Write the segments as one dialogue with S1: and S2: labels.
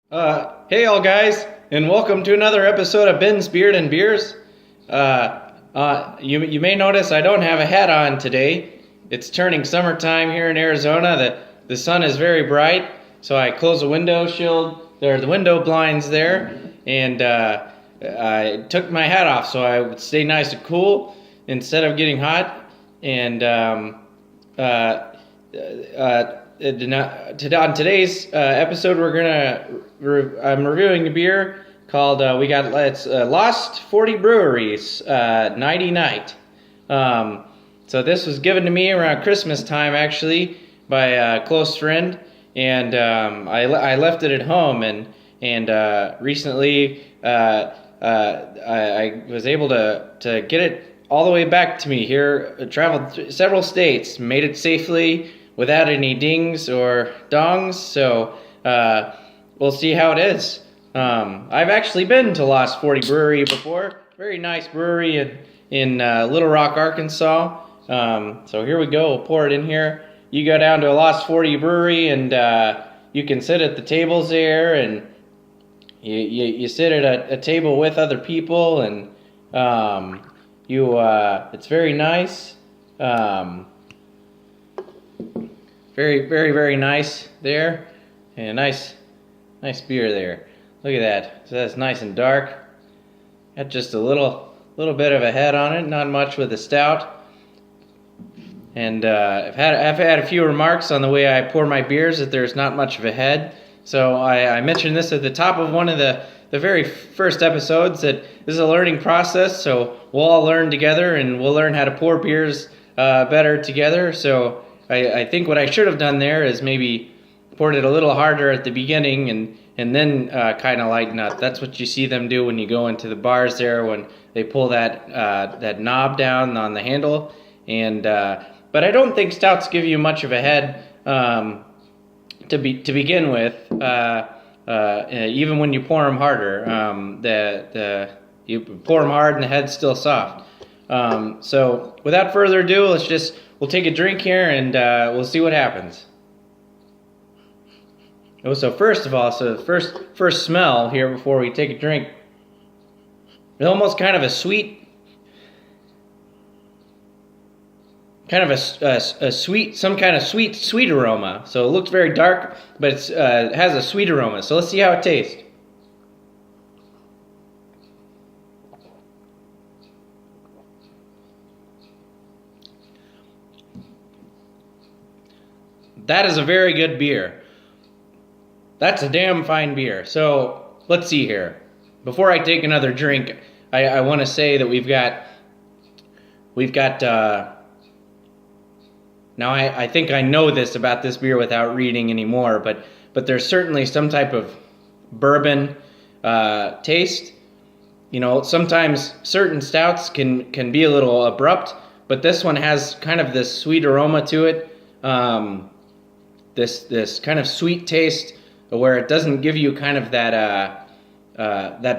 S1: Hey all guys, and welcome to another episode of Ben's Beard and Beers. You may notice I don't have a hat on today. It's turning summertime here in Arizona. The sun is very bright, so I closed the window shield, or the window blinds there, and I took my hat off so I would stay nice and cool instead of getting hot. And uh, on today's episode, I'm reviewing a beer called Lost 40 Breweries Nighty Night. So this was given to me around Christmas time, actually, by a close friend, and I left it at home, and recently I was able to get it all the way back to me here. Traveled several states, made it safely without any dings or dongs, so we'll see how it is. I've actually been to Lost 40 Brewery before. Very nice brewery in Little Rock, Arkansas. So here we go. We'll pour it in here. You go down to a Lost 40 Brewery, and you can sit at the tables there, and you sit at a table with other people, and it's very nice. Very, very, very nice there, and nice beer there. Look at that. So that's nice and dark. Got just a little bit of a head on it. Not much with the stout. And I've had a few remarks on the way I pour my beers that there's not much of a head. So I mentioned this at the top of one of the very first episodes, that this is a learning process. So we'll all learn together, and we'll learn how to pour beers better together. So I think what I should have done there is maybe poured it a little harder at the beginning, and then kind of lighten up. That's what you see them do when you go into the bars there, when they pull that knob down on the handle. And but I don't think stouts give you much of a head to begin with. Even when you pour them harder, you pour them hard and the head's still soft. So without further ado, we'll take a drink here, and we'll see what happens. Oh, so first of all, first smell here before we take a drink. It's almost kind of a sweet, some kind of sweet aroma. So it looks very dark, but it has a sweet aroma. So let's see how it tastes. That is a very good beer. That's a damn fine beer. So let's see here. Before I take another drink, I want to say that we've got. Now I think I know this about this beer without reading anymore, but there's certainly some type of bourbon taste. You know, sometimes certain stouts can be a little abrupt, but this one has kind of this sweet aroma to it. This kind of sweet taste, where it doesn't give you kind of that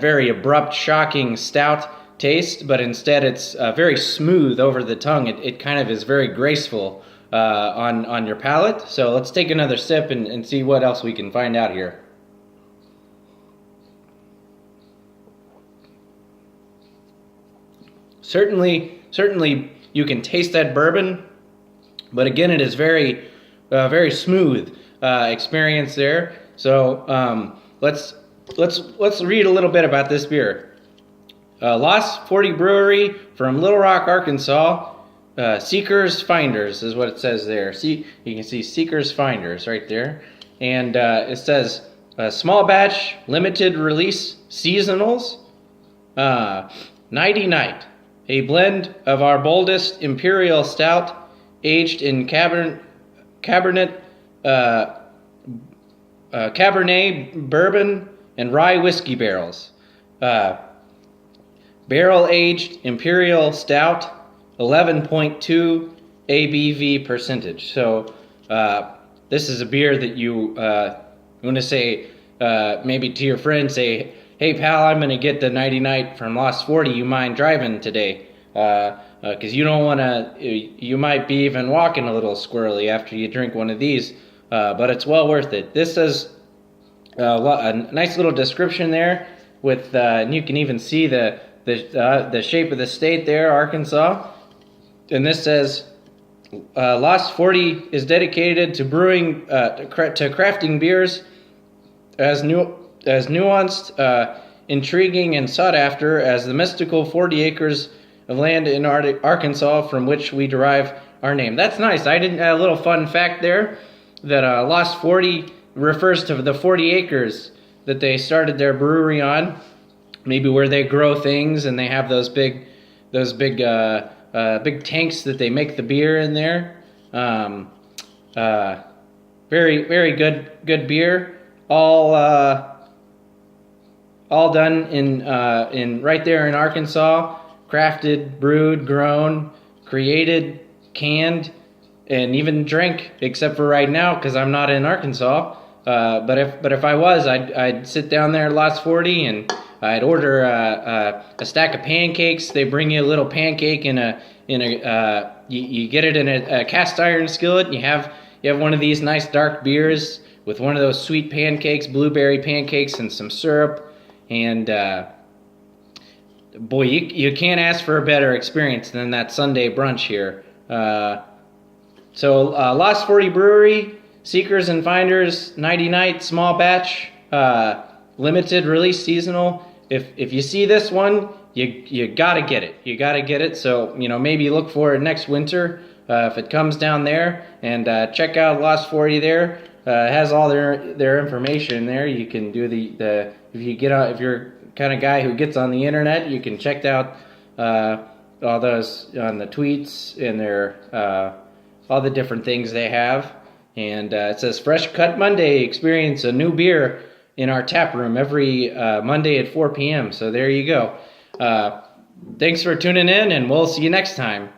S1: very abrupt, shocking stout taste, but instead it's very smooth over the tongue. It kind of is very graceful on your palate. So let's take another sip and see what else we can find out here. Certainly you can taste that bourbon, but again, it is very smooth experience there. So let's read a little bit about this beer. Lost 40 Brewery from Little Rock, Arkansas. Seekers Finders is what it says there. See, you can see Seekers Finders right there, and it says small batch, limited release, seasonals. Nighty Night, a blend of our boldest imperial stout, aged in Cabernet bourbon and rye whiskey barrels. Barrel-aged imperial stout, 11.2 ABV percentage. So this is a beer that you want to say, maybe to your friend, say, hey pal, I'm going to get the Nighty Night from Lost 40. You mind driving today? Because you don't want to, you might be even walking a little squirrely after you drink one of these, but it's well worth it. This says a nice little description there with, and you can even see the shape of the state there, Arkansas. And this says, Lost 40 is dedicated to brewing, to crafting beers as nuanced, intriguing, and sought after as the mystical 40 acres of land in Arkansas from which we derive our name. That's nice. I didn't. A little fun fact there that Lost 40 refers to the 40 acres that they started their brewery on, maybe where they grow things and they have those big tanks that they make the beer in there. Very, very good beer. All done in right there in Arkansas. Crafted, brewed, grown, created, canned, and even drank. Except for right now, because I'm not in Arkansas. But if I was, I'd sit down there at Lost 40 and I'd order a stack of pancakes. They bring you a little pancake in a you get it in a cast iron skillet. And you have one of these nice dark beers with one of those sweet pancakes, blueberry pancakes, and some syrup. And boy, you can't ask for a better experience than that Sunday brunch here. So Lost 40 Brewery, Seekers and Finders, Nighty Night, small batch, limited release, seasonal. If you see this one, you gotta get it. You gotta get it. So maybe look for it next winter if it comes down there, and check out Lost 40 there. It has all their information there. You can do the if you're kind of guy who gets on the internet, you can check out all those on the tweets and their all the different things they have. And it says Fresh Cut Monday. Experience a new beer in our tap room every Monday at 4 p.m. So there you go. Thanks for tuning in, and we'll see you next time.